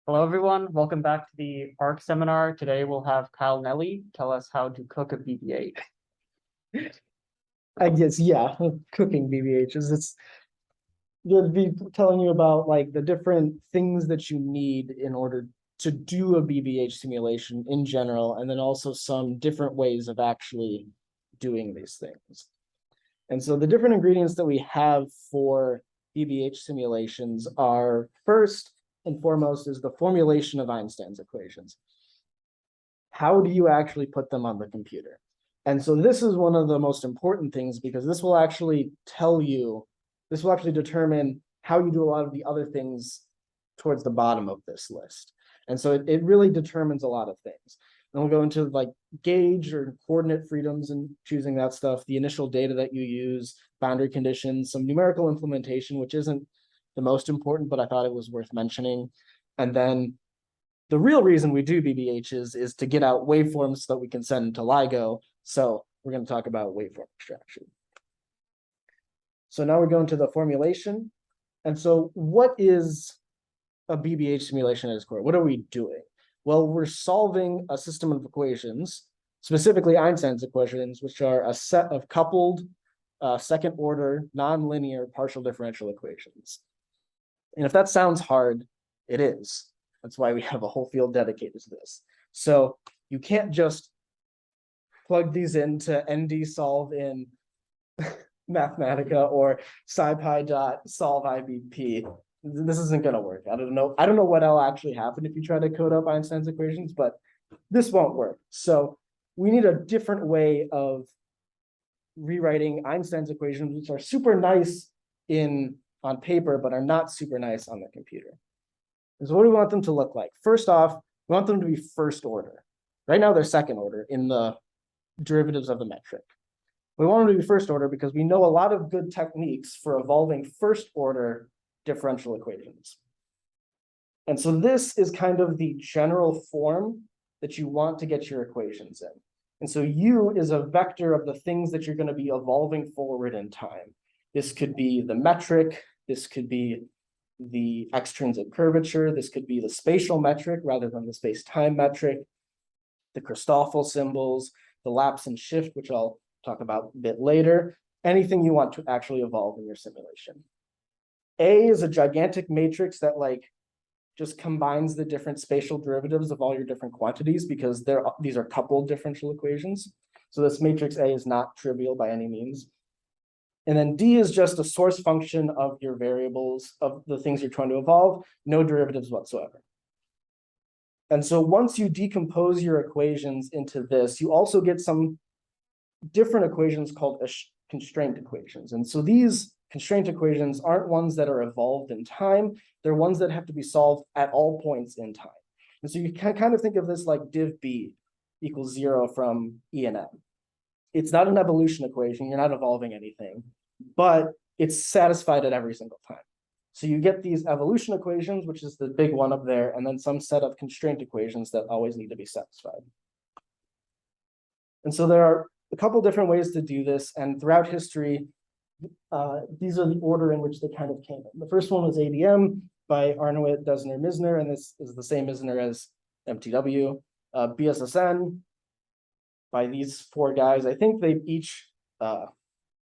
Hello, everyone. Welcome back to the ARC seminar. Today we'll have Kyle Nelli tell us how to cook a BB-8. I guess, yeah, cooking BBHs. They'll be telling you about like the different things that you need in order to do a BBH simulation in general, and then also some different ways of actually doing these things. And so the different ingredients that we have for BBH simulations are, first and foremost, is the formulation of Einstein's equations. How do you actually put them on the computer? And so this is one of the most important things, because this will actually determine how you do a lot of the other things towards the bottom of this list. And so it really determines a lot of things. And we'll go into like gauge or coordinate freedoms and choosing that stuff, the initial data that you use, boundary conditions, some numerical implementation, which isn't the most important, but I thought it was worth mentioning. And then the real reason we do BBHs is to get out waveforms so that we can send to LIGO. So we're going to talk about waveform extraction. So now we're going to the formulation. And so what is a BBH simulation at its core? What are we doing? Well, we're solving a system of equations, specifically Einstein's equations, which are a set of coupled second order nonlinear partial differential equations. And if that sounds hard, it is. That's why we have a whole field dedicated to this. So you can't just plug these into ND-solve in Mathematica or SciPy.solve IBP. This isn't going to work. I don't know what will actually happen if you try to code up Einstein's equations, but this won't work. So we need a different way of rewriting Einstein's equations, which are super nice on paper, but are not super nice on the computer. So what do we want them to look like? First off, we want them to be first order. Right now, they're second order in the derivatives of the metric. We want them to be first order because we know a lot of good techniques for evolving first order differential equations. And so this is kind of the general form that you want to get your equations in. And so U is a vector of the things that you're going to be evolving forward in time. This could be the metric. This could be the extrinsic curvature. This could be the spatial metric rather than the space-time metric, the Christoffel symbols, the lapse and shift, which I'll talk about a bit later, anything you want to actually evolve in your simulation. A is a gigantic matrix that just combines the different spatial derivatives of all your different quantities, because these are coupled differential equations. So this matrix A is not trivial by any means. And then D is just a source function of your variables, of the things you're trying to evolve, no derivatives whatsoever. And so once you decompose your equations into this, you also get some different equations called constraint equations. And so these constraint equations aren't ones that are evolved in time. They're ones that have to be solved at all points in time. And so you can kind of think of this like div B equals 0 from E and M. It's not an evolution equation. You're not evolving anything, but it's satisfied at every single time. So you get these evolution equations, which is the big one up there, and then some set of constraint equations that always need to be satisfied. And so there are a couple different ways to do this, and throughout history, these are the order in which they kind of came in. The first one was ADM by Arnowit, Desner, Misner, and this is the same Misner as MTW. BSSN by these four guys. I think they each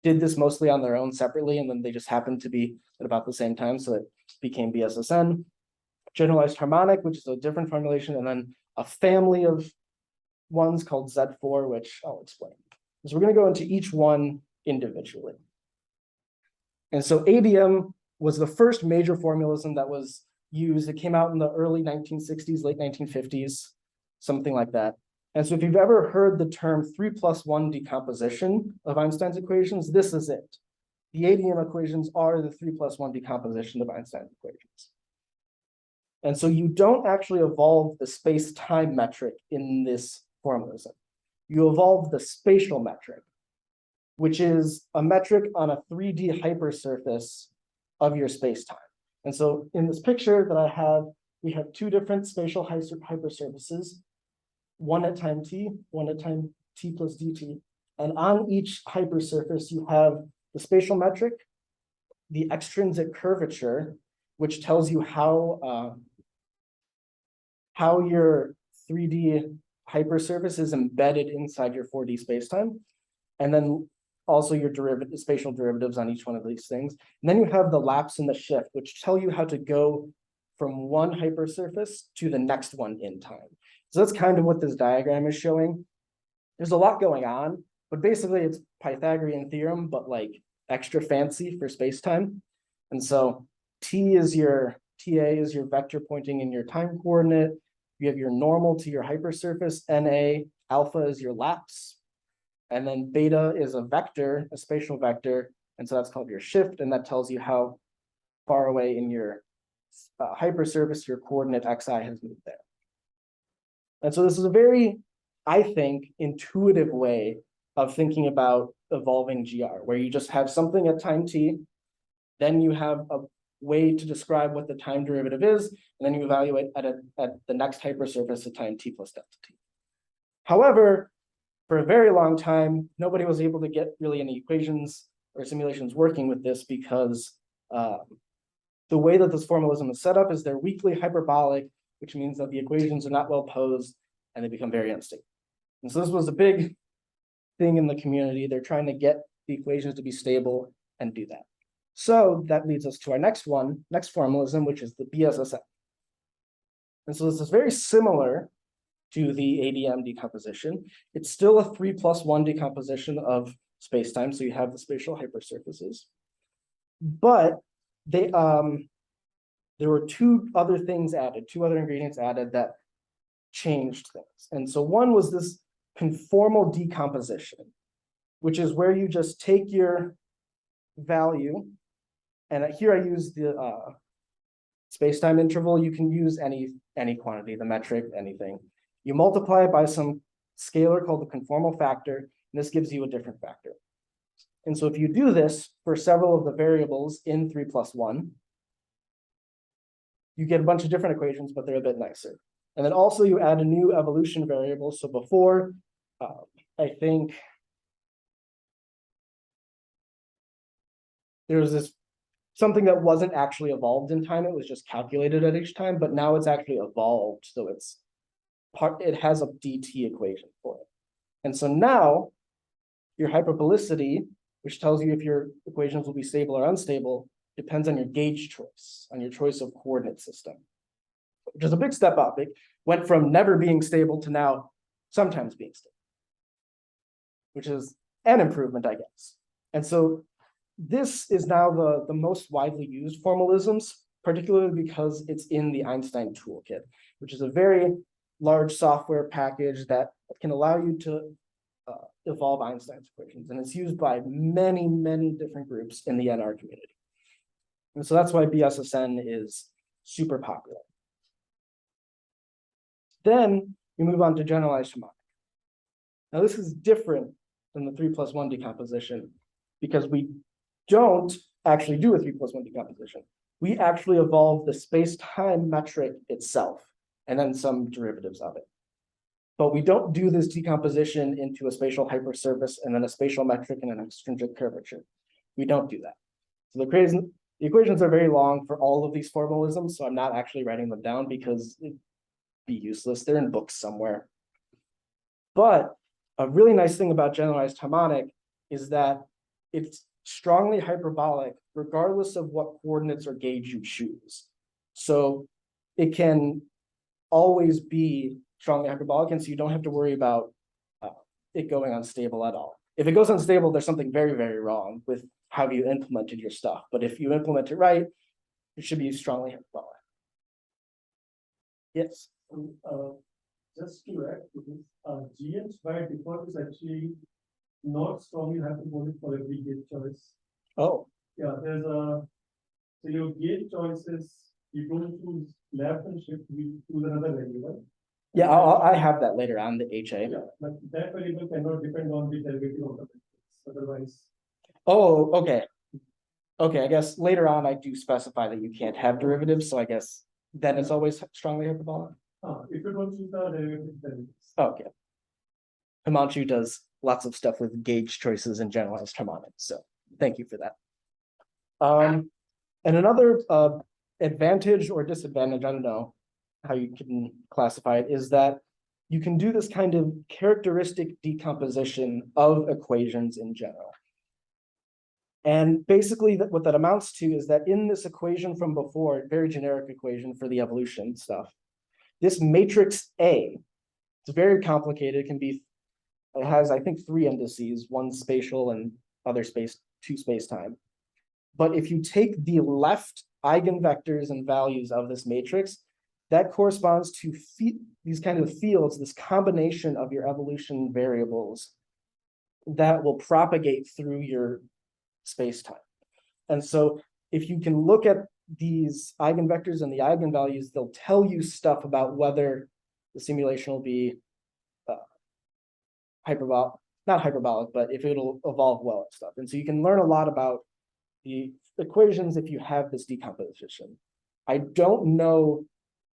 did this mostly on their own separately, and then they just happened to be at about the same time, so it became BSSN. Generalized harmonic, which is a different formulation, and then a family of ones called Z4, which I'll explain. So we're going to go into each one individually. And so ADM was the first major formalism that was used. It came out in the early 1960s, late 1950s, something like that. And so if you've ever heard the term 3+1 decomposition of Einstein's equations, this is it. The ADM equations are the 3+1 decomposition of Einstein's equations. And so you don't actually evolve the space-time metric in this formalism. You evolve the spatial metric, which is a metric on a 3D hypersurface of your space-time. And so in this picture that I have, we have two different spatial hypersurfaces, one at time t, one at time t plus dt. And on each hypersurface, you have the spatial metric, the extrinsic curvature, which tells you how how your 3D hypersurface is embedded inside your 4D spacetime, and then also your spatial derivatives on each one of these things. And then you have the lapse and the shift, which tell you how to go from one hypersurface to the next one in time. So that's kind of what this diagram is showing. There's a lot going on, but basically it's Pythagorean theorem, but like extra fancy for spacetime. And so TA is your vector pointing in your time coordinate. You have your normal to your hypersurface, NA, alpha is your lapse, and then beta is a vector, a spatial vector, and so that's called your shift, and that tells you how far away in your hypersurface your coordinate xi has moved there. And so this is a very, I think, intuitive way of thinking about evolving GR, where you just have something at time t, then you have a way to describe what the time derivative is, and then you evaluate at the next hypersurface at time t plus delta t. However, for a very long time, nobody was able to get really any equations or simulations working with this because the way that this formalism is set up is they're weakly hyperbolic, which means that the equations are not well posed and they become very unstable. And so this was a big thing in the community. They're trying to get the equations to be stable and do that. So that leads us to our next formalism, which is the BSSM. And so this is very similar to the ADM decomposition. It's still a 3+1 decomposition of spacetime, so you have the spatial hypersurfaces. But there were two other ingredients added that changed things. And so one was this conformal decomposition, which is where you just take your value, and here I use the spacetime interval. You can use any quantity, the metric, anything. You multiply it by some scalar called the conformal factor, and this gives you a different factor. And so if you do this for several of the variables in 3+1, you get a bunch of different equations, but they're a bit nicer. And then also you add a new evolution variable. So before, I think there was this something that wasn't actually evolved in time. It was just calculated at each time, but now it's actually evolved. So it has a DT equation for it. And so now your hyperbolicity, which tells you if your equations will be stable or unstable, depends on your gauge choice, on your choice of coordinate system, which is a big step up. It went from never being stable to now sometimes being stable, which is an improvement, I guess. And so this is now the most widely used formalisms, particularly because it's in the Einstein toolkit, which is a very large software package that can allow you to evolve Einstein's equations. And it's used by many, many different groups in the NR community. And so that's why BSSN is super popular. Then we move on to generalized harmonic. Now this is different than the 3+1 decomposition because we don't actually do a 3+1 decomposition. We actually evolve the space-time metric itself and then some derivatives of it. But we don't do this decomposition into a spatial hypersurface and then a spatial metric and an extrinsic curvature. We don't do that. So the equations are very long for all of these formalisms, so I'm not actually writing them down because it'd be useless. They're in books somewhere. But a really nice thing about generalized harmonic is that it's strongly hyperbolic regardless of what coordinates or gauge you choose. So it can always be strongly hyperbolic, and so you don't have to worry about it going unstable at all. If it goes unstable, there's something very, very wrong with how you implemented your stuff. But if you implement it right, it should be strongly hyperbolic. Yes. Just to add to this, GH by default is actually not strongly hyperbolic for every gauge choice. Oh. Yeah, so your gauge choices, you don't choose left and shift, you choose another variable. Yeah, I have that later on, the HA. Yeah, but that variable cannot depend on the derivative of the matrix. Otherwise. Oh, okay. Okay, I guess later on I do specify that you can't have derivatives, so I guess then it's always strongly hyperbolic. If you don't choose the derivative, then it's Okay. Himanshu does lots of stuff with gauge choices and generalized harmonics, so thank you for that. And another advantage or disadvantage, I don't know, how you can classify it, is that you can do this kind of characteristic decomposition of equations in general. And basically what that amounts to is that in this equation from before, very generic equation for the evolution stuff, this matrix A, it's very complicated. It has, I think, 3 indices, one spatial and other two space-time. But if you take the left eigenvectors and values of this matrix, that corresponds to these kind of fields, this combination of your evolution variables that will propagate through your space-time. And so if you can look at these eigenvectors and the eigenvalues, they'll tell you stuff about whether the simulation will be hyperbolic, not hyperbolic, but if it'll evolve well and stuff. And so you can learn a lot about the equations if you have this decomposition. I don't know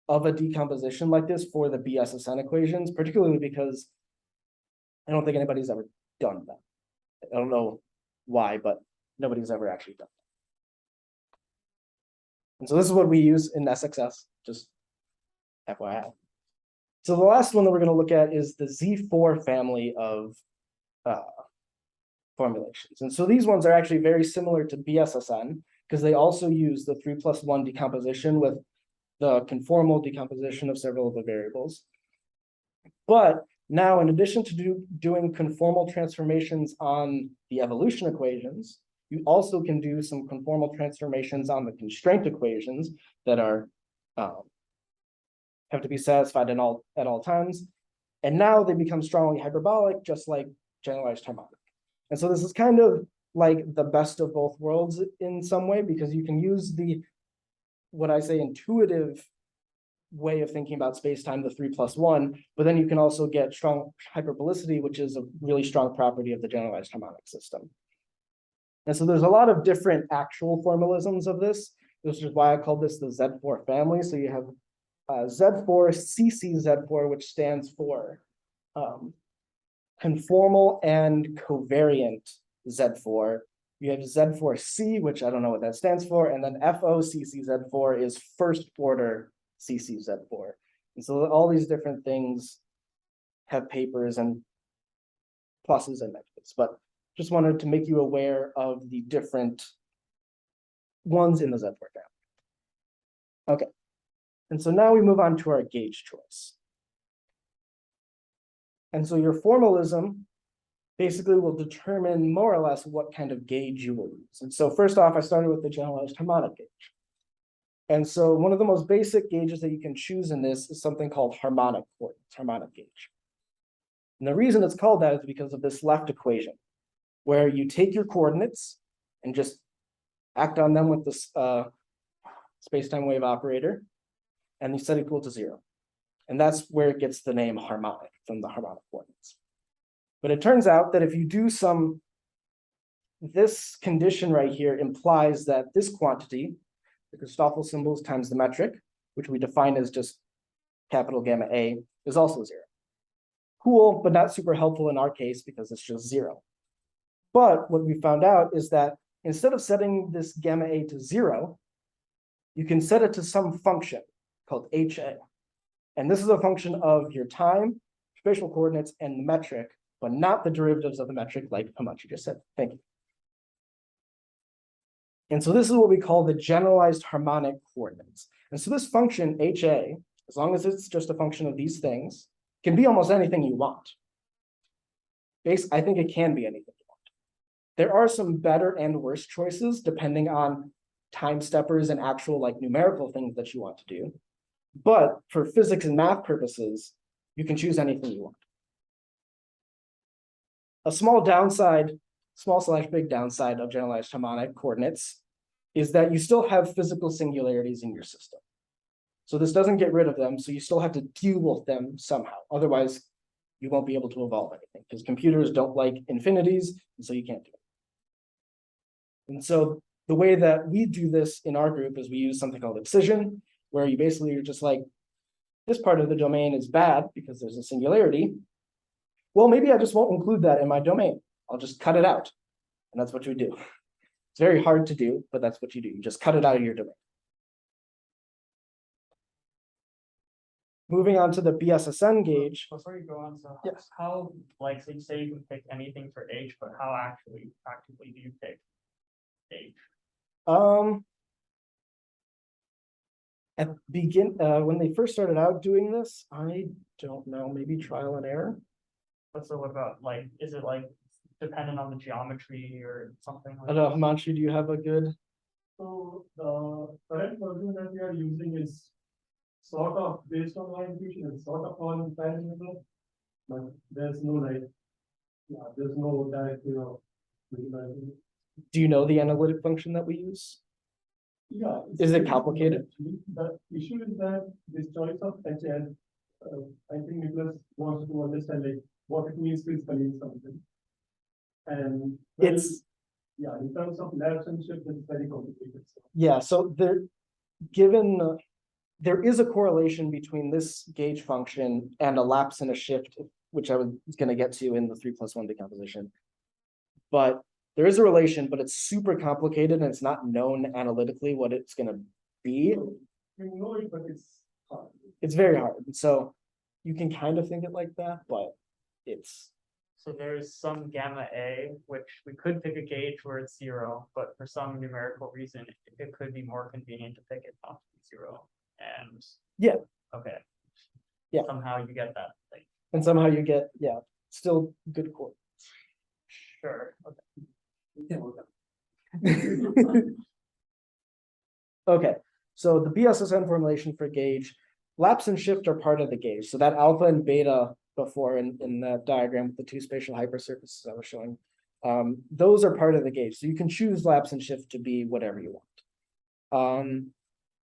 of a decomposition like this for the BSSN equations, particularly because I don't think anybody's ever done that. I don't know why, but nobody's ever actually done that. And so this is what we use in SXS, just FYI. So the last one that we're going to look at is the Z4 family of formulations. And so these ones are actually very similar to BSSN because they also use the 3+1 decomposition with the conformal decomposition of several of the variables. But now, in addition to doing conformal transformations on the evolution equations, you also can do some conformal transformations on the constraint equations that are have to be satisfied at all times. And now they become strongly hyperbolic, just like generalized harmonic. And so this is kind of like the best of both worlds in some way, because you can use what I say intuitive way of thinking about space-time, the 3+1, but then you can also get strong hyperbolicity, which is a really strong property of the generalized harmonic system. And so there's a lot of different actual formalisms of this, which is why I call this the Z4 family. So you have Z4, CCZ4, which stands for conformal and covariant Z4. You have Z4C, which I don't know what that stands for, and then FOCCZ4 is first order CCZ4. And so all these different things have papers and pluses and negatives, but just wanted to make you aware of the different ones in the Z4 family. Okay, and so now we move on to our gauge choice. And so your formalism basically will determine more or less what kind of gauge you will use. And so first off, I started with the generalized harmonic gauge. And so one of the most basic gauges that you can choose in this is something called harmonic coordinates, harmonic gauge. And the reason it's called that is because of this left equation, where you take your coordinates and just act on them with this space-time wave operator, and you set equal to 0. And that's where it gets the name harmonic, from the harmonic coordinates. But it turns out that if you do this condition right here implies that this quantity, the Christoffel symbols times the metric, which we define as just capital gamma A, is also 0. Cool, but not super helpful in our case because it's just 0. But what we found out is that instead of setting this gamma A to 0, you can set it to some function called HA. And this is a function of your time, spatial coordinates, and the metric, but not the derivatives of the metric like Hamachi just said. Thank you. And so this is what we call the generalized harmonic coordinates. And so this function HA, as long as it's just a function of these things, can be almost anything you want. I think it can be anything you want. There are some better and worse choices depending on time steppers and actual like numerical things that you want to do. But for physics and math purposes, you can choose anything you want. A small / big downside of generalized harmonic coordinates is that you still have physical singularities in your system. So this doesn't get rid of them, so you still have to deal with them somehow. Otherwise, you won't be able to evolve anything because computers don't like infinities, and so you can't do it. And so the way that we do this in our group is we use something called excision, where you basically are just like, this part of the domain is bad because there's a singularity. Well, maybe I just won't include that in my domain. I'll just cut it out. And that's what you do. It's very hard to do, but that's what you do. You just cut it out of your domain. Moving on to the BSSN gauge. Before you go on, so Yes. how, like, so you say you can pick anything for age, but how actually practically do you pick age? At when they first started out doing this, I don't know, maybe trial and error. But so what about, like, is it like dependent on the geometry or something I like don't know, that? Himanshu, do you have a good? So the current version that we are using is sort of based on my intuition, it's sort of on parameter, but there's no like, yeah, there's no direct way of visualizing it. Do you know the analytic function that we use? Yeah. it's Is it very complicated? actually. The issue is that this choice of HL, I think Nicholas wants to understand like what it means physically in something. And well, It's, yeah, in terms of labs and shit, it's very complicated. So. yeah, so there is a correlation between this gauge function and a lapse and a shift, which I was gonna get to in the 3+1 decomposition. But there is a relation, but it's super complicated and it's not known analytically what it's gonna be. We know it, but it's hard. It's very hard. And so you can kind of think it like that, but it's, So there's some gamma A, which we could pick a gauge where it's 0, but for some numerical reason, it could be more convenient to pick it not to be 0. And yeah, okay. Yeah. Somehow you get that thing. and somehow you get, yeah, still good core. Sure. Okay. Okay, so the BSSN formulation for gauge, lapse and shift are part of the gauge. So that alpha and beta before in the diagram with the two spatial hypersurfaces I was showing, those are part of the gauge. So you can choose lapse and shift to be whatever you want.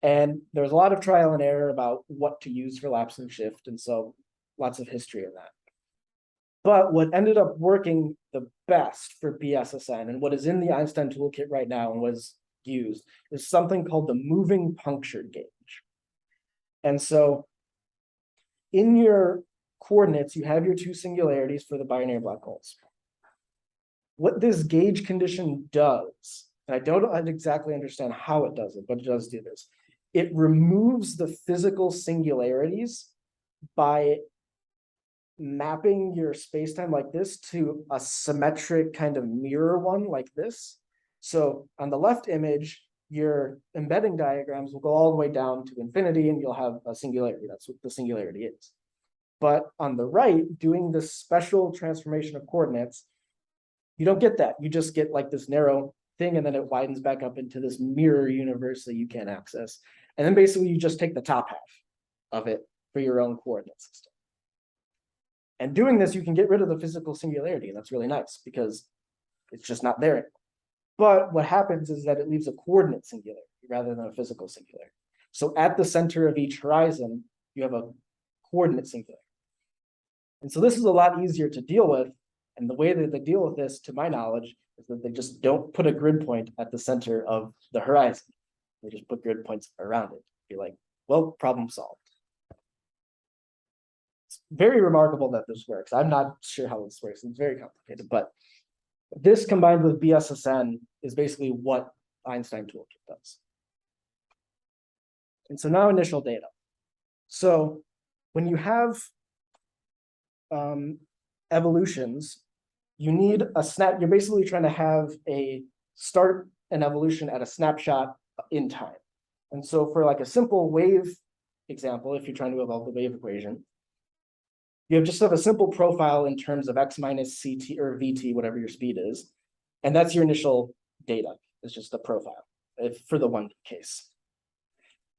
And there's a lot of trial and error about what to use for lapse and shift, and so lots of history in that. But what ended up working the best for BSSN and what is in the Einstein toolkit right now and was used is something called the moving punctured gauge. And so in your coordinates, you have your two singularities for the binary black holes. What this gauge condition does, and I don't exactly understand how it does it, but it does do this. It removes the physical singularities by mapping your spacetime like this to a symmetric kind of mirror one like this. So on the left image, your embedding diagrams will go all the way down to infinity and you'll have a singularity. That's what the singularity is. But on the right, doing this special transformation of coordinates, you don't get that. You just get like this narrow thing and then it widens back up into this mirror universe that you can't access. And then basically you just take the top half of it for your own coordinate system. And doing this, you can get rid of the physical singularity. And that's really nice because it's just not there anymore. But what happens is that it leaves a coordinate singularity rather than a physical singularity. So at the center of each horizon, you have a coordinate singularity. And so this is a lot easier to deal with. And the way that they deal with this, to my knowledge, is that they just don't put a grid point at the center of the horizon. They just put grid points around it. Be like, well, problem solved. It's very remarkable that this works. I'm not sure how this works. It's very complicated, but this combined with BSSN is basically what Einstein toolkit does. And so now initial data. So when you have evolutions, you need a snap. You're basically trying to have a start an evolution at a snapshot in time. And so for like a simple wave example, if you're trying to evolve the wave equation, you just have a simple profile in terms of x minus ct or vt, whatever your speed is. And that's your initial data. It's just a profile for the one case.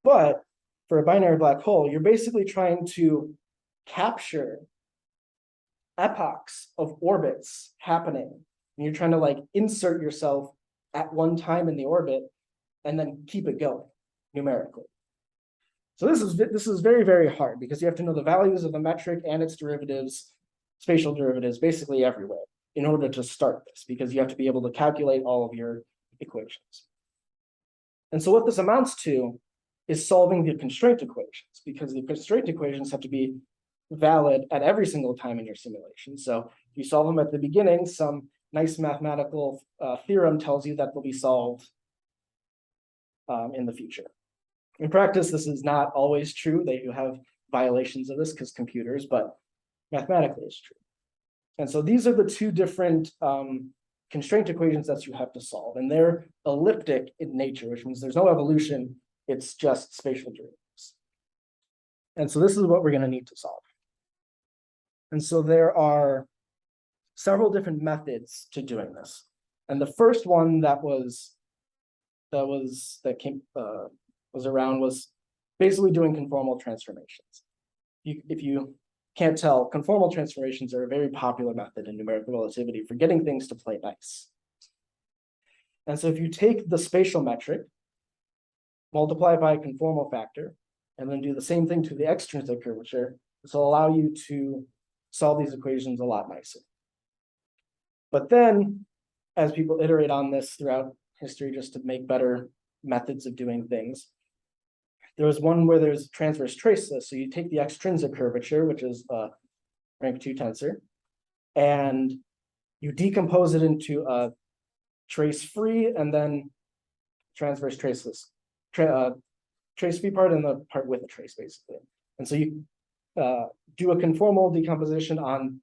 But for a binary black hole, you're basically trying to capture epochs of orbits happening. And you're trying to like insert yourself at one time in the orbit and then keep it going numerically. So this is very, very hard because you have to know the values of the metric and its derivatives, spatial derivatives, basically everywhere in order to start this, because you have to be able to calculate all of your equations. And so what this amounts to is solving the constraint equations, because the constraint equations have to be valid at every single time in your simulation. So if you solve them at the beginning, some nice mathematical theorem tells you that they'll be solved in the future. In practice, this is not always true. That you have violations of this because computers, but mathematically it's true. And so these are the two different constraint equations that you have to solve, and they're elliptic in nature, which means there's no evolution, it's just spatial derivatives. And so this is what we're going to need to solve. And so there are several different methods to doing this. And the first one that was around was basically doing conformal transformations. If you can't tell, conformal transformations are a very popular method in numerical relativity for getting things to play nice. And so if you take the spatial metric, multiply by a conformal factor, and then do the same thing to the extrinsic curvature, this will allow you to solve these equations a lot nicer. But then, as people iterate on this throughout history just to make better methods of doing things, there was one where there's transverse traceless. So you take the extrinsic curvature, which is a rank 2 tensor, and you decompose it into a trace-free and then transverse traceless. Trace-free part and the part with a trace, basically. And so you do a conformal decomposition on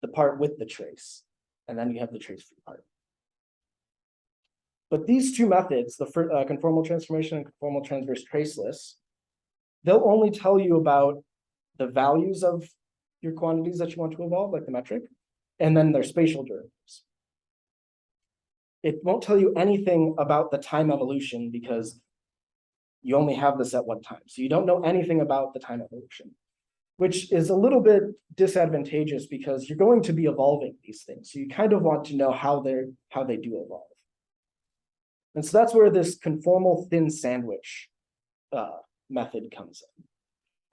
the part with the trace, and then you have the trace-free part. But these two methods, the conformal transformation and conformal transverse traceless, they'll only tell you about the values of your quantities that you want to evolve, like the metric, and then their spatial derivatives. It won't tell you anything about the time evolution because you only have this at one time. So you don't know anything about the time evolution, which is a little bit disadvantageous because you're going to be evolving these things. So you kind of want to know how they do evolve. And so that's where this conformal thin sandwich method comes in.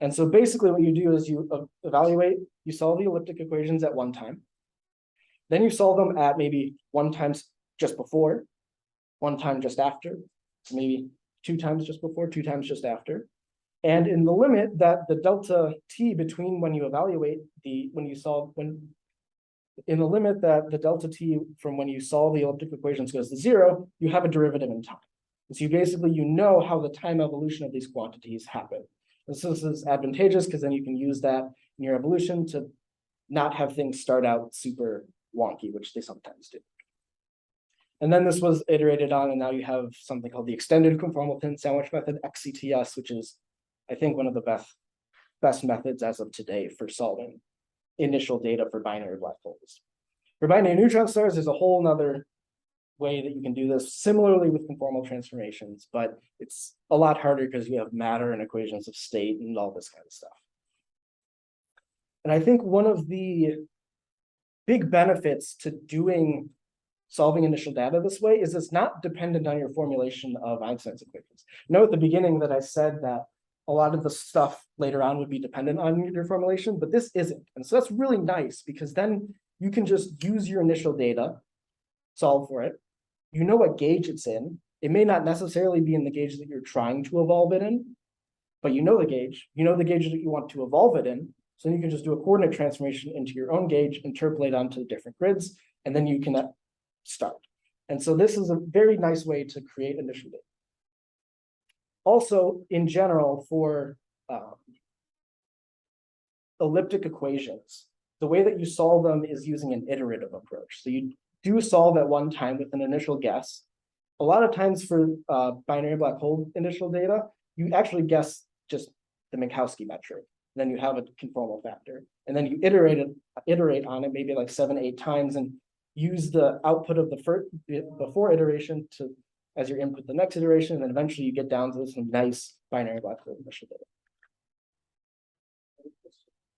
And so basically what you do is you evaluate, you solve the elliptic equations at one time. Then you solve them at maybe one time just before, one time just after, maybe 2 times just before, 2 times just after. And in the limit that the delta t between when you evaluate in the limit that the delta t from when you solve the elliptic equations goes to 0, you have a derivative in time. And so you know how the time evolution of these quantities happen. And so this is advantageous because then you can use that in your evolution to not have things start out super wonky, which they sometimes do. And then this was iterated on, and now you have something called the extended conformal thin sandwich method, XCTS, which is, I think, one of the best methods as of today for solving initial data for binary black holes. For binary neutron stars, there's a whole nother way that you can do this, similarly with conformal transformations, but it's a lot harder because you have matter and equations of state and all this kind of stuff. And I think one of the big benefits to solving initial data this way is it's not dependent on your formulation of Einstein's equations. Note at the beginning that I said that a lot of the stuff later on would be dependent on your formulation, but this isn't. And so that's really nice because then you can just use your initial data, solve for it. You know what gauge it's in. It may not necessarily be in the gauge that you're trying to evolve it in, but you know the gauge. You know the gauge that you want to evolve it in. So you can just do a coordinate transformation into your own gauge, interpolate onto different grids, and then you can start. And so this is a very nice way to create initial data. Also, in general, for elliptic equations, the way that you solve them is using an iterative approach. So you do solve at one time with an initial guess. A lot of times for binary black hole initial data, you actually guess just the Minkowski metric. Then you have a conformal factor. And then you iterate on it maybe like 7, 8 times and use the output of the before iteration as your input the next iteration, and then eventually you get down to some nice binary black hole initial data.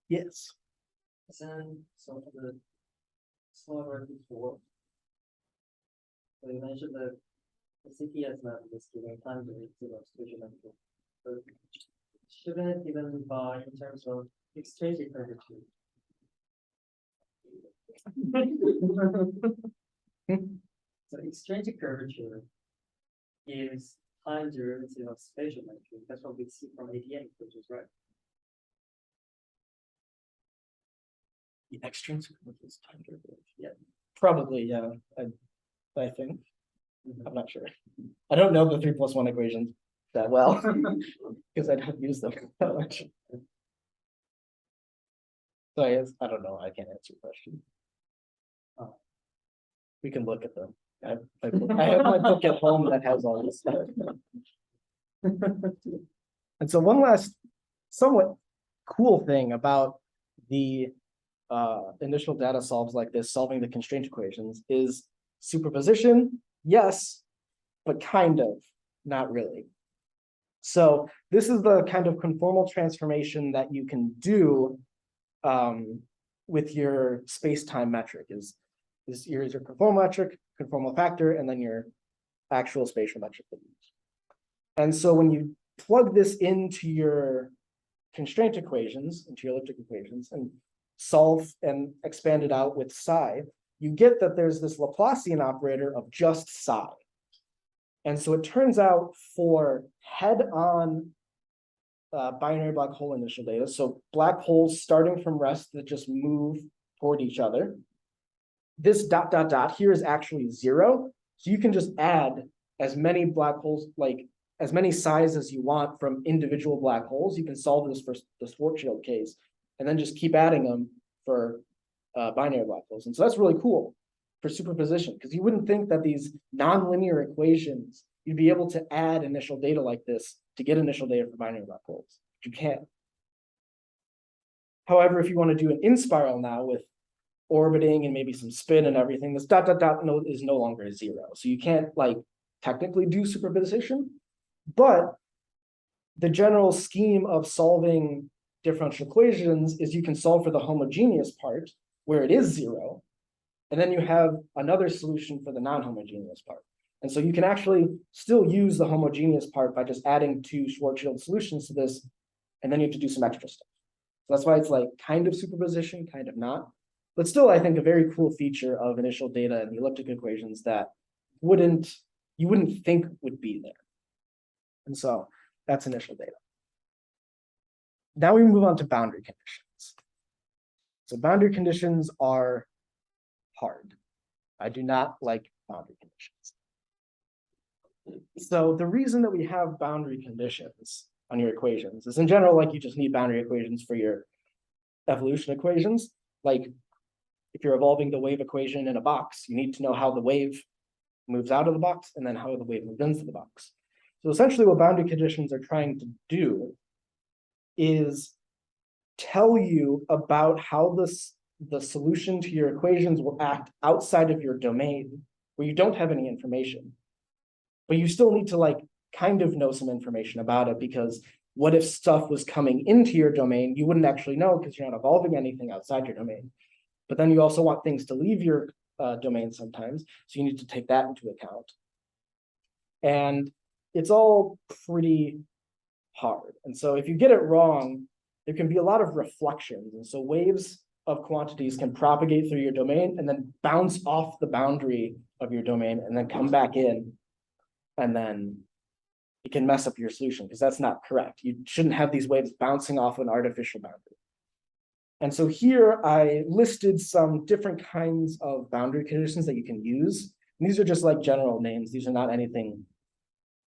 Yes. So for the smaller before, so you mentioned that the CTS method is given time to spatial metric. But shouldn't it given by in terms of extrinsic curvature? So extrinsic curvature is time derivative of spatial metric. That's what we see from ADM equations, right? The extrinsic is time derivative. Yeah. Probably, yeah. I think. I'm not sure. I don't know the 3+1 equations that well because I don't use them that much. So I don't know, I can't answer your question. We can look at them. I have my book at home that has all this stuff. And so one last somewhat cool thing about the initial data solves like this, solving the constraint equations, is superposition, yes, but kind of, not really. So this is the kind of conformal transformation that you can do with your space-time metric is your conformal metric, conformal factor, and then your actual spatial metric that you use. And so when you plug this into your constraint equations, into your elliptic equations, and solve and expand it out with psi, you get that there's this Laplacian operator of just psi. And so it turns out for head-on binary black hole initial data, so black holes starting from rest that just move toward each other, this ... here is actually 0. So you can just add as many black holes, like as many psis as you want from individual black holes. You can solve this for the Schwarzschild case, and then just keep adding them for binary black holes. And so that's really cool for superposition, because you wouldn't think that these nonlinear equations, you'd be able to add initial data like this to get initial data for binary black holes. But you can't. However, if you want to do an in-spiral now with orbiting and maybe some spin and everything, this ... is no longer 0. So you can't like technically do superposition, but the general scheme of solving differential equations is you can solve for the homogeneous part where it is 0, and then you have another solution for the non-homogeneous part. And so you can actually still use the homogeneous part by just adding 2 Schwarzschild solutions to this, and then you have to do some extra stuff. So that's why it's like kind of superposition, kind of not. But still, I think a very cool feature of initial data and the elliptic equations that you wouldn't think would be there. And so that's initial data. Now we move on to boundary conditions. So boundary conditions are hard. I do not like boundary conditions. So the reason that we have boundary conditions on your equations is in general, like you just need boundary equations for your evolution equations. Like if you're evolving the wave equation in a box, you need to know how the wave moves out of the box and then how the wave moves into the box. So essentially what boundary conditions are trying to do is tell you about how the solution to your equations will act outside of your domain where you don't have any information. But you still need to like kind of know some information about it, because what if stuff was coming into your domain? You wouldn't actually know because you're not evolving anything outside your domain. But then you also want things to leave your domain sometimes. So you need to take that into account. And it's all pretty hard. And so if you get it wrong, there can be a lot of reflections. And so waves of quantities can propagate through your domain and then bounce off the boundary of your domain and then come back in. And then it can mess up your solution because that's not correct. You shouldn't have these waves bouncing off an artificial boundary. And so here I listed some different kinds of boundary conditions that you can use. And these are just like general names. These are not anything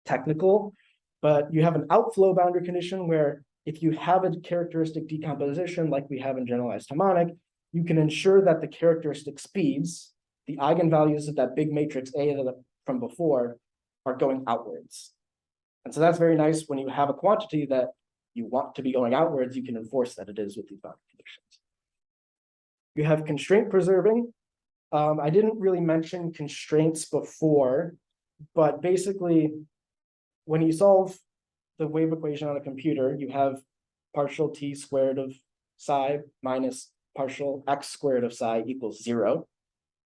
technical, but you have an outflow boundary condition where if you have a characteristic decomposition like we have in generalized harmonic, you can ensure that the characteristic speeds, the eigenvalues of that big matrix A from before, are going outwards. And so that's very nice when you have a quantity that you want to be going outwards, you can enforce that it is with these boundary conditions. You have constraint preserving. I didn't really mention constraints before, but basically when you solve the wave equation on a computer, you have partial t squared of psi minus partial x squared of psi equals 0.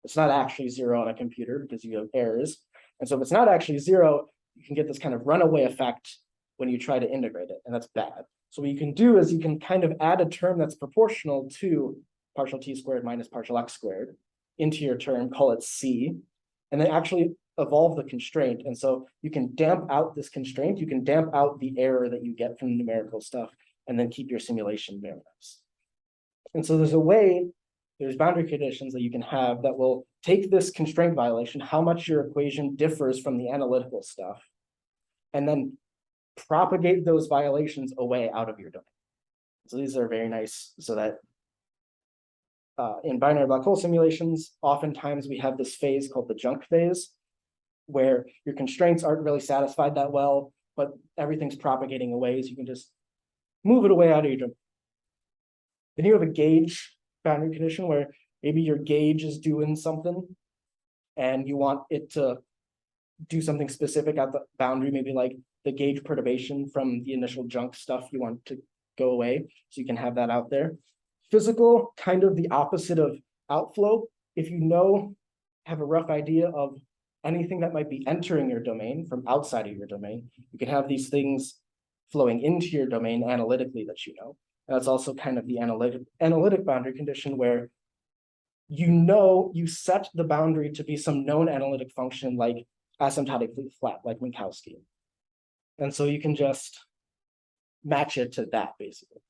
It's not actually 0 on a computer because you have errors. And so if it's not actually 0, you can get this kind of runaway effect when you try to integrate it, and that's bad. So what you can do is you can kind of add a term that's proportional to partial t squared minus partial x squared into your term, call it c, and then actually evolve the constraint. And so you can damp out this constraint, you can damp out the error that you get from the numerical stuff, and then keep your simulation very nice. And so there's boundary conditions that you can have that will take this constraint violation, how much your equation differs from the analytical stuff, and then propagate those violations away out of your domain. So these are very nice so that in binary black hole simulations, oftentimes we have this phase called the junk phase, where your constraints aren't really satisfied that well, but everything's propagating away, so you can just move it away out of your domain. Then you have a gauge boundary condition where maybe your gauge is doing something and you want it to do something specific at the boundary, maybe like the gauge perturbation from the initial junk stuff you want to go away, so you can have that out there. Physical, kind of the opposite of outflow. If you have a rough idea of anything that might be entering your domain from outside of your domain, you can have these things flowing into your domain analytically that you know. And that's also kind of the analytic boundary condition where you set the boundary to be some known analytic function like asymptotically flat, like Minkowski. And so you can just match it to that, basically.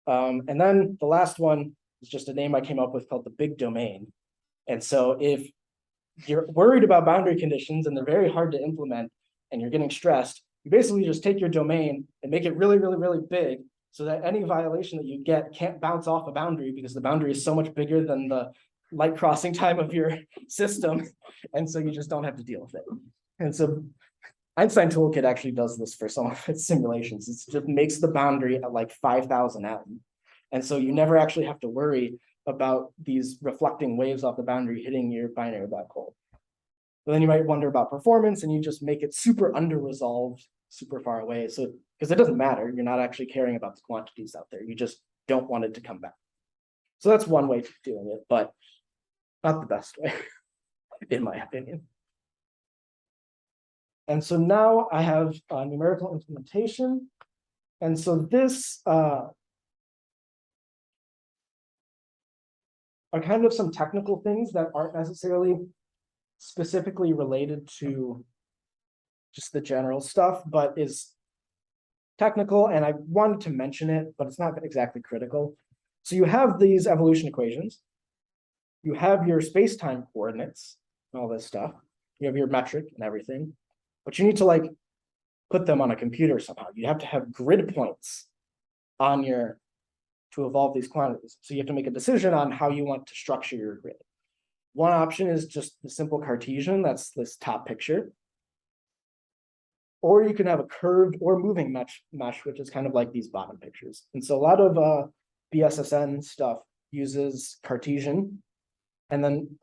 And then the last one is just a name I came up with called the big domain. And so if you're worried about boundary conditions and they're very hard to implement and you're getting stressed, you basically just take your domain and make it really, really, really big so that any violation that you get can't bounce off a boundary because the boundary is so much bigger than the light crossing time of your system. And so you just don't have to deal with it. And so Einstein Toolkit actually does this for some of its simulations. It just makes the boundary at like 5,000 atom. And so you never actually have to worry about these reflecting waves off the boundary hitting your binary black hole. But then you might wonder about performance and you just make it super under-resolved, super far away. So, because it doesn't matter, you're not actually caring about the quantities out there. You just don't want it to come back. So that's one way of doing it, but not the best way, in my opinion. And so now I have a numerical implementation. And so this are kind of some technical things that aren't necessarily specifically related to just the general stuff, but is technical. And I wanted to mention it, but it's not exactly critical. So you have these evolution equations. You have your space-time coordinates and all this stuff. You have your metric and everything. But you need to like put them on a computer somehow. You have to have grid points on to evolve these quantities. So you have to make a decision on how you want to structure your grid. One option is just the simple Cartesian, that's this top picture. Or you can have a curved or moving mesh, which is kind of like these bottom pictures. And so a lot of BSSN stuff uses Cartesian. And then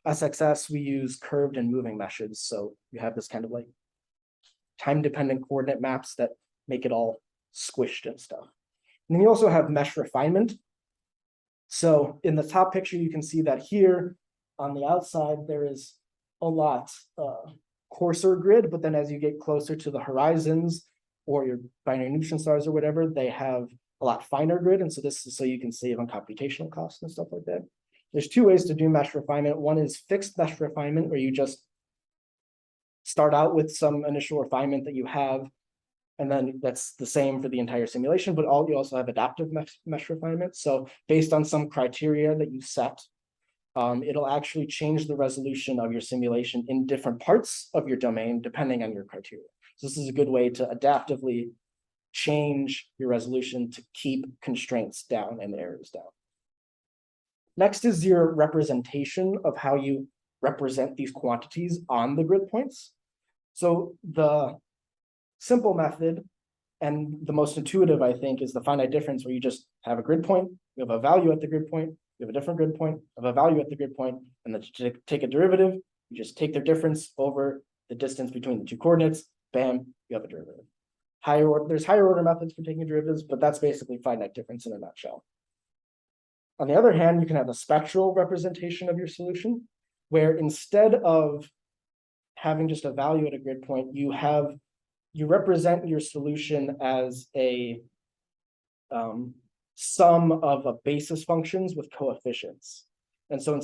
SXS, we use curved and moving meshes. So you have this kind of like time-dependent coordinate maps that make it all squished and stuff. And then you also have mesh refinement. So in the top picture, you can see that here on the outside, there is a lot coarser grid, but then as you get closer to the horizons or your binary neutron stars or whatever, they have a lot finer grid. And so this is so you can save on computational costs and stuff like that. There's two ways to do mesh refinement. One is fixed mesh refinement, where you just start out with some initial refinement that you have, and then that's the same for the entire simulation, but you also have adaptive mesh refinement. So based on some criteria that you set, it'll actually change the resolution of your simulation in different parts of your domain, depending on your criteria. So this is a good way to adaptively change your resolution to keep constraints down and errors down. Next is your representation of how you represent these quantities on the grid points. So the simple method and the most intuitive, I think, is the finite difference, where you just have a grid point, you have a value at the grid point, you have a different grid point, have a value at the grid point, and then you take a derivative, you just take their difference over the distance between the two coordinates, bam, you have a derivative. There's higher order methods for taking derivatives, but that's basically finite difference in a nutshell. On the other hand, you can have a spectral representation of your solution, where instead of having just a value at a grid point, you represent your solution as a sum of a basis functions with coefficients. And so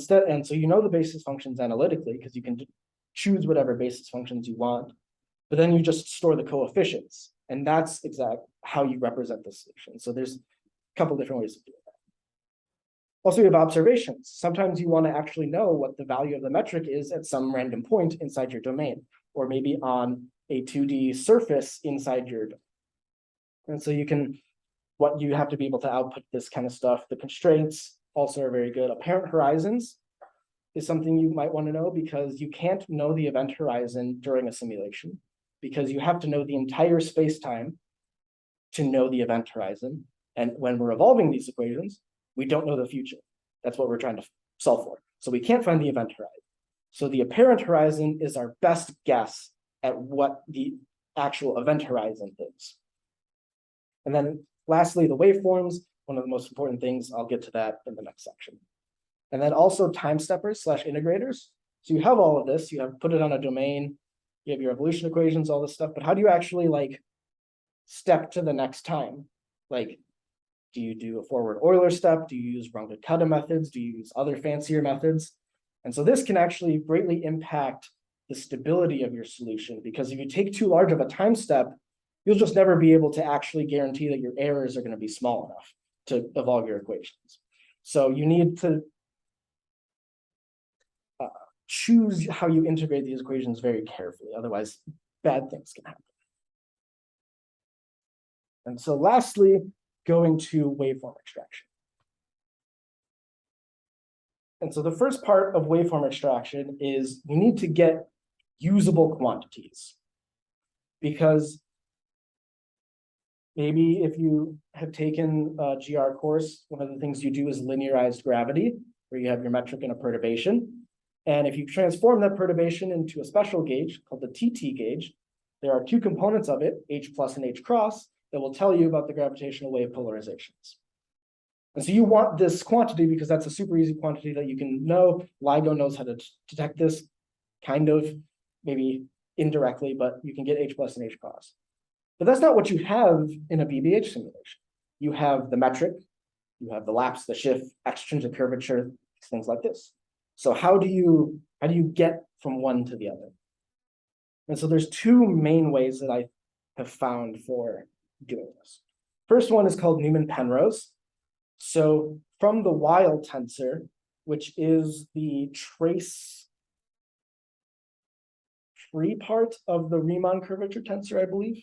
you know the basis functions analytically because you can choose whatever basis functions you want, but then you just store the coefficients, and that's exactly how you represent the solution. So there's a couple different ways of doing that. Also, you have observations. Sometimes you want to actually know what the value of the metric is at some random point inside your domain, or maybe on a 2D surface inside your domain. And so you have to be able to output this kind of stuff, the constraints, also are very good. Apparent horizons is something you might want to know because you can't know the event horizon during a simulation because you have to know the entire space-time to know the event horizon. And when we're evolving these equations, we don't know the future. That's what we're trying to solve for. So we can't find the event horizon. So the apparent horizon is our best guess at what the actual event horizon is. And then lastly, the waveforms, one of the most important things. I'll get to that in the next section. And then also time steppers / integrators. So you have all of this, you have put it on a domain, you have your evolution equations, all this stuff, but how do you actually like step to the next time? Like, do you do a forward Euler step? Do you use Runge-Kutta methods? Do you use other fancier methods? And so this can actually greatly impact the stability of your solution, because if you take too large of a time step, you'll just never be able to actually guarantee that your errors are going to be small enough to evolve your equations. So you need to choose how you integrate these equations very carefully, otherwise bad things can happen. And so lastly, going to waveform extraction. And so the first part of waveform extraction is you need to get usable quantities, because maybe if you have taken a GR course, one of the things you do is linearized gravity, where you have your metric and a perturbation. And if you transform that perturbation into a special gauge called the TT gauge, there are two components of it, H plus and H cross, that will tell you about the gravitational wave polarizations. And so you want this quantity because that's a super easy quantity that you can know. LIGO knows how to detect this, kind of, maybe indirectly, but you can get H plus and H cross. But that's not what you have in a BBH simulation. You have the metric, you have the lapse, the shift, extrinsic curvature, things like this. So how do you get from one to the other? And so there's two main ways that I have found for doing this. First one is called Newman-Penrose. So from the Weil tensor, which is the trace-free part of the Riemann curvature tensor, I believe.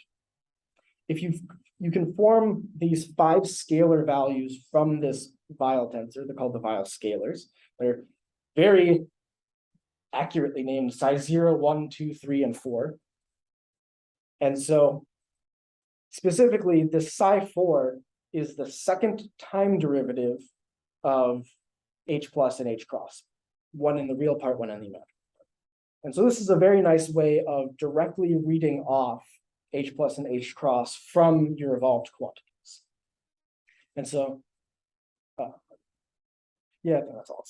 If you can form these 5 scalar values from this Weil tensor, they're called the Weil scalars. They're very accurately named size 0, 1, 2, 3, and 4. And so specifically, this psi 4 is the second time derivative of H plus and H cross, one in the real part, one in the imaginary part. And so this is a very nice way of directly reading off H plus and H cross from your evolved quantities. And so, yeah, that's all.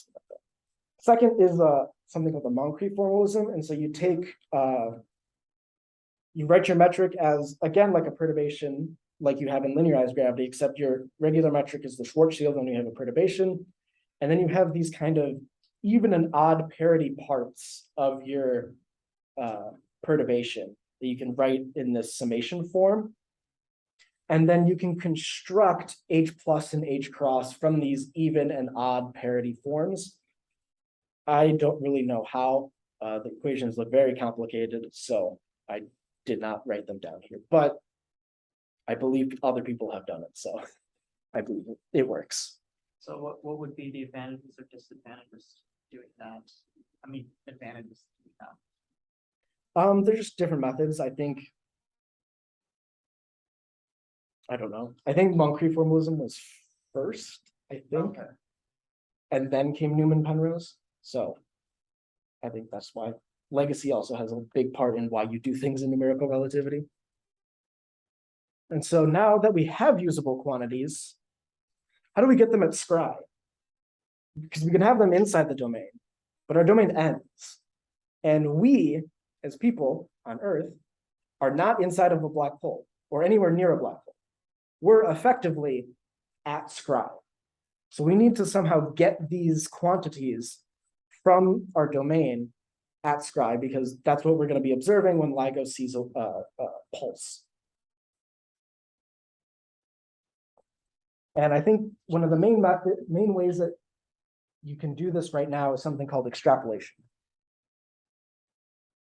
Second is something called the Moncrief formalism. And so you take, you write your metric as, again, like a perturbation, like you have in linearized gravity, except your regular metric is the Schwarzschild when you have a perturbation. And then you have these kind of even and odd parity parts of your perturbation that you can write in this summation form. And then you can construct H plus and H cross from these even and odd parity forms. I don't really know how. The equations look very complicated, so I did not write them down here, but I believe other people have done it, so I believe it works. So what would be the advantages or disadvantages doing that? I mean, advantages to doing that. They're just different methods. I think, I don't know. I think Moncrief formalism was first, I think. Okay. And then came Newman-Penrose. So I think that's why legacy also has a big part in why you do things in numerical relativity. And so now that we have usable quantities, how do we get them at Scry? Because we can have them inside the domain, but our domain ends. And we, as people on Earth, are not inside of a black hole or anywhere near a black hole. We're effectively at Scry. So we need to somehow get these quantities from our domain at Scry, because that's what we're going to be observing when LIGO sees a pulse. And I think one of the main ways that you can do this right now is something called extrapolation.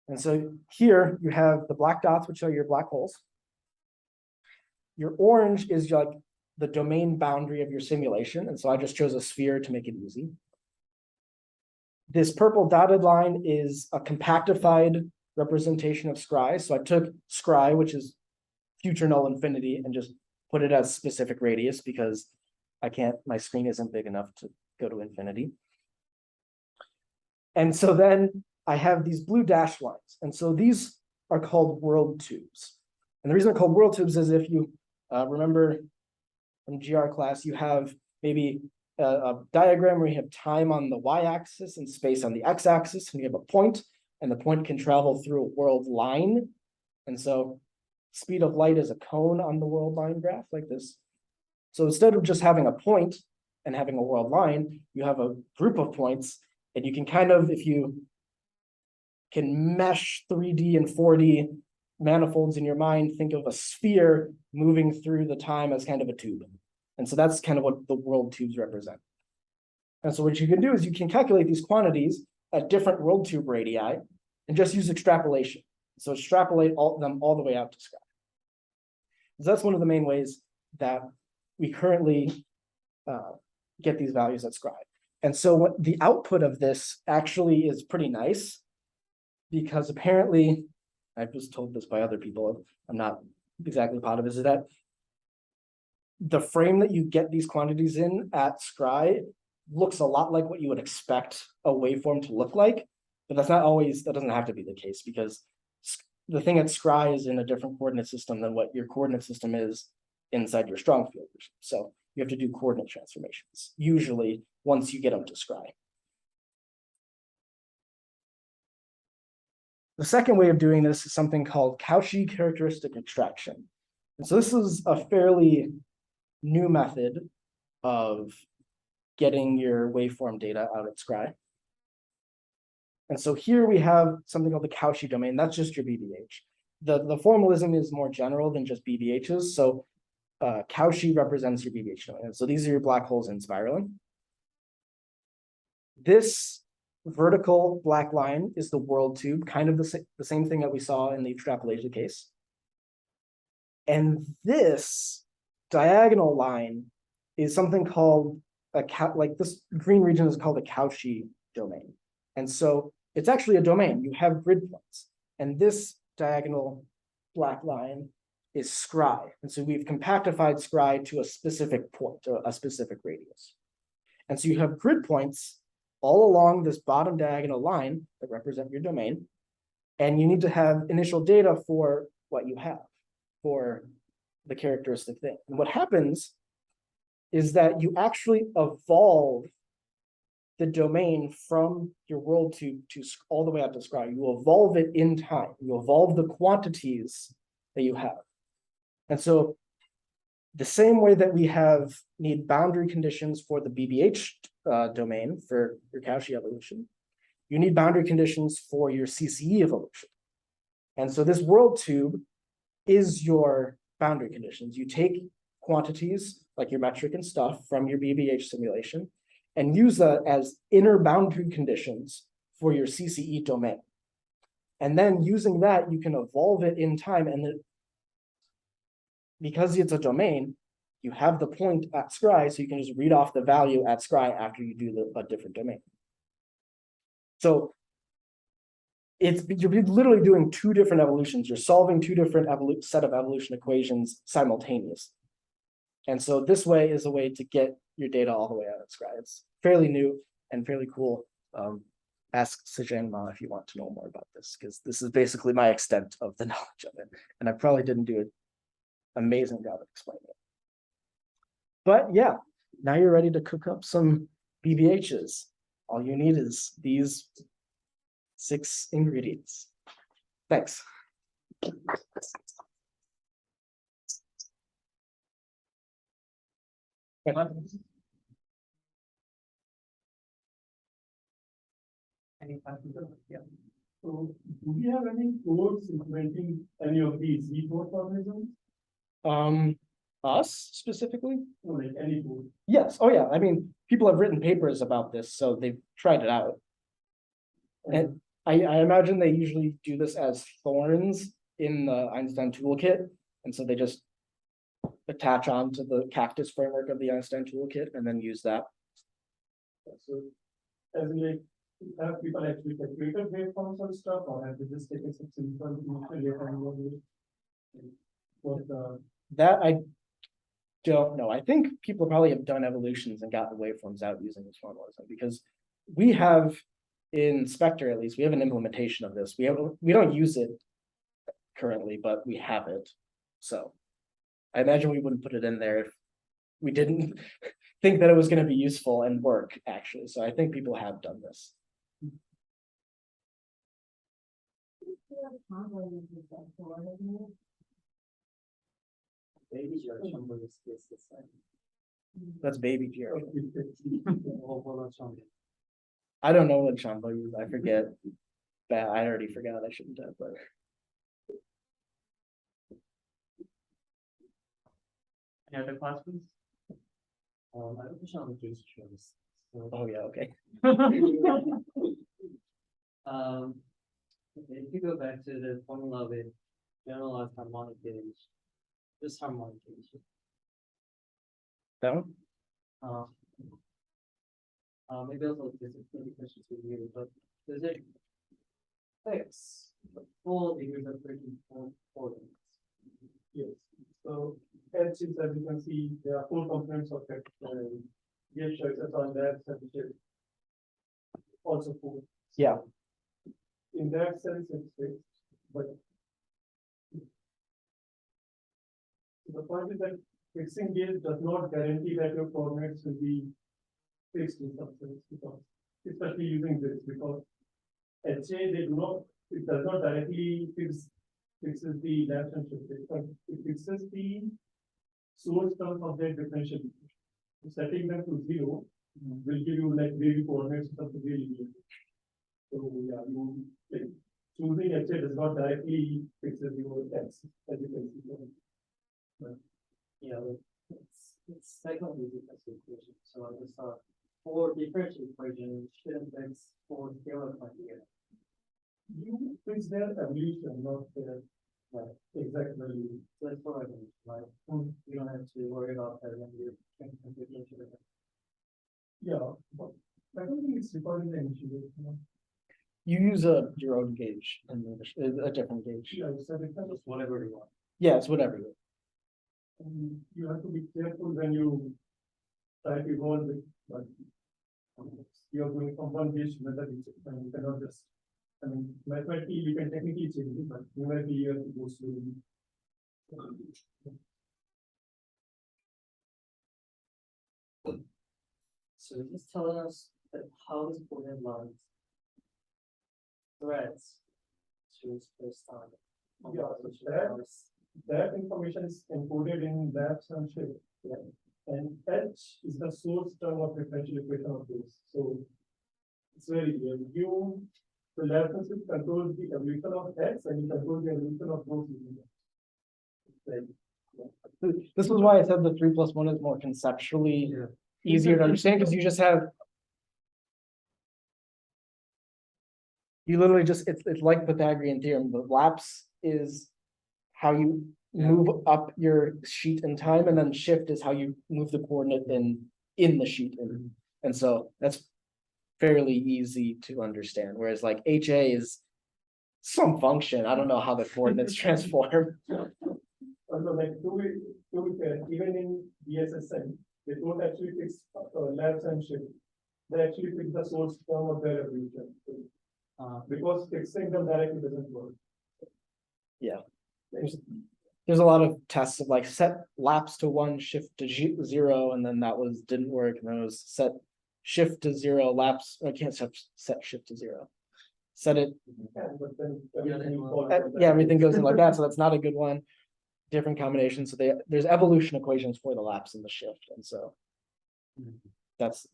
And so here you have the black dots, which are your black holes. Your orange is like the domain boundary of your simulation. And so I just chose a sphere to make it easy. This purple dotted line is a compactified representation of scry. So I took scry, which is future null infinity, and just put it as specific radius because my screen isn't big enough to go to infinity. And so then I have these blue dashed lines. And so these are called world tubes. And the reason they're called world tubes is if you remember from GR class, you have maybe a diagram where you have time on the y-axis and space on the x-axis, and you have a point, and the point can travel through a world line. And so speed of light is a cone on the world line graph like this. So instead of just having a point and having a world line, you have a group of points, and you can kind of, if you can mesh 3D and 4D manifolds in your mind, think of a sphere moving through the time as kind of a tube. And so that's kind of what the world tubes represent. And so what you can do is you can calculate these quantities at different world tube radii and just use extrapolation. So extrapolate them all the way out to scry. So that's one of the main ways that we currently get these values at scry. And so what the output of this actually is pretty nice, because apparently, I was told this by other people, I'm not exactly positive, is that the frame that you get these quantities in at scry looks a lot like what you would expect a waveform to look like, but that's not always, that doesn't have to be the case, because the thing at scry is in a different coordinate system than what your coordinate system is inside your strong field. So you have to do coordinate transformations, usually once you get them to scry. The second way of doing this is something called Cauchy characteristic extraction. And so this is a fairly new method of getting your waveform data out at scry. And so here we have something called the Cauchy domain. That's just your BBH. The formalism is more general than just BBHs. So Cauchy represents your BBH domain. And so these are your black holes in spiraling. This vertical black line is the world tube, kind of the same thing that we saw in the extrapolation case. And this diagonal line is something called like this green region is called a Cauchy domain. And so it's actually a domain. You have grid points. And this diagonal black line is scry. And so we've compactified scry to a specific point, a specific radius. And so you have grid points all along this bottom diagonal line that represent your domain. And you need to have initial data for what you have, for the characteristic thing. And what happens is that you actually evolve the domain from your world tube to all the way out to scry. You evolve it in time. You evolve the quantities that you have. And so the same way that we need boundary conditions for the BBH domain for your Cauchy evolution, you need boundary conditions for your CCE evolution. And so this world tube is your boundary conditions. You take quantities like your metric and stuff from your BBH simulation and use that as inner boundary conditions for your CCE domain. And then using that, you can evolve it in time. And because it's a domain, you have the point at scry, so you can just read off the value at scry after you do a different domain. So you're literally doing two different evolutions. You're solving two different set of evolution equations simultaneously. And so this way is a way to get your data all the way out at scry. It's fairly new and fairly cool. Ask Sajanma if you want to know more about this, because this is basically my extent of the knowledge of it. And I probably didn't do an amazing job of explaining it. But yeah, now you're ready to cook up some BBHs. All you need is these 6 ingredients. Thanks. Any questions? Yeah. So do we have any codes implementing any of these Z4 formalisms? Us specifically? Or like any code? Yes. Oh yeah. I mean, people have written papers about this, so they've tried it out. And I imagine they usually do this as thorns in the Einstein toolkit. And so they attach onto the cactus framework of the Einstein toolkit and then use that. So, as in like, have people actually calculated waveforms and stuff, or have they just taken some simple initial waveform? But, That I don't know. I think people probably have done evolutions and gotten waveforms out using this formalism because we have in Spectre, at least, we have an implementation of this. We don't use it currently, but we have it. So I imagine we wouldn't put it in there if we didn't think that it was going to be useful and work, actually. So I think people have done this. Baby George number is the same. That's baby Geo. Overall, something. I don't know what Chambo used. I forget. But I already forgot. I shouldn't have, but Any other questions? I have a question on the gauge terms. So, oh yeah, okay. okay, if you go back to the formula with generalized harmonic gauge, this harmonic gauge, That one? maybe also this is maybe questions for you, but does it fix the full degrees of freedom for coordinates? yes, so H is, as you can see, there are 4 components of it. Give choices on that, subject. Also 4. Yeah. In that sense, it's fixed, but the point is that fixing gauge does not guarantee that your coordinates will be fixed in some sense, because especially using this, because HA they do not, it does not directly fixes the left and shift, but it fixes the source term of their differential equation. Setting them to 0 will give you like wavy coordinates of the really good. So yeah, you like choosing HA does not directly fixes your X, as you can see. Yeah, it's technically differential equation. So I just thought for differential equation shouldn't fix for scalar quantity. You fix their evolution, not their exact value. So that's what I mean, right? You don't have to worry about that when you're trying to compute the integral. Yeah, but I don't think it's recorded in the initial. You use your own gauge and a different gauge. Yeah, you said it kind of, Just whatever you want. Yeah, it's whatever. you have to be careful when you try to evolve it, but you're going from one gauge to another gauge, and you cannot just, I mean, mathematically, you can technically change it, but numerically, you have to go slowly. So it's telling us that how this coordinate lines threads to space time. Yeah, so that information is encoded in that and shape. Yeah. And H is the source term of differential equation of this. So it's very clear. You, the left hand shift controls the evolution of X and you control the evolution of those. This was why I said the 3 + 1 is more conceptually easier to understand because you just have. You literally just, it's like Pythagorean theorem. The lapse is how you move up your sheet in time, and then shift is how you move the coordinate in the sheet. And so that's fairly easy to understand. Whereas like HA is some function. I don't know how the coordinates transform. Also, like even in DSSN, they don't actually fix lapse and shift. They actually fix the source term of their evolution. Because fixing them directly doesn't work. Yeah. There's a lot of tests of like set lapse to 1, shift to 0, and then that didn't work, and then it was set shift to 0, lapse. I can't set shift to 0. Set it. But then everything Yeah, everything goes in like that, so that's not a good one. Different combinations. So there's evolution equations for the lapse and the shift, and so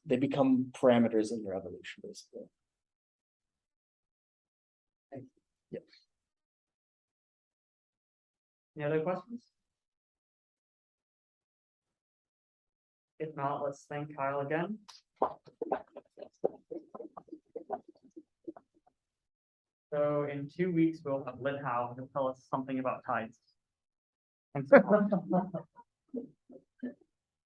they become parameters in your evolution, basically. Yes. Any other questions? If not, let's thank Kyle again. So in 2 weeks, we'll have Lin Hao to tell us something about tides. And so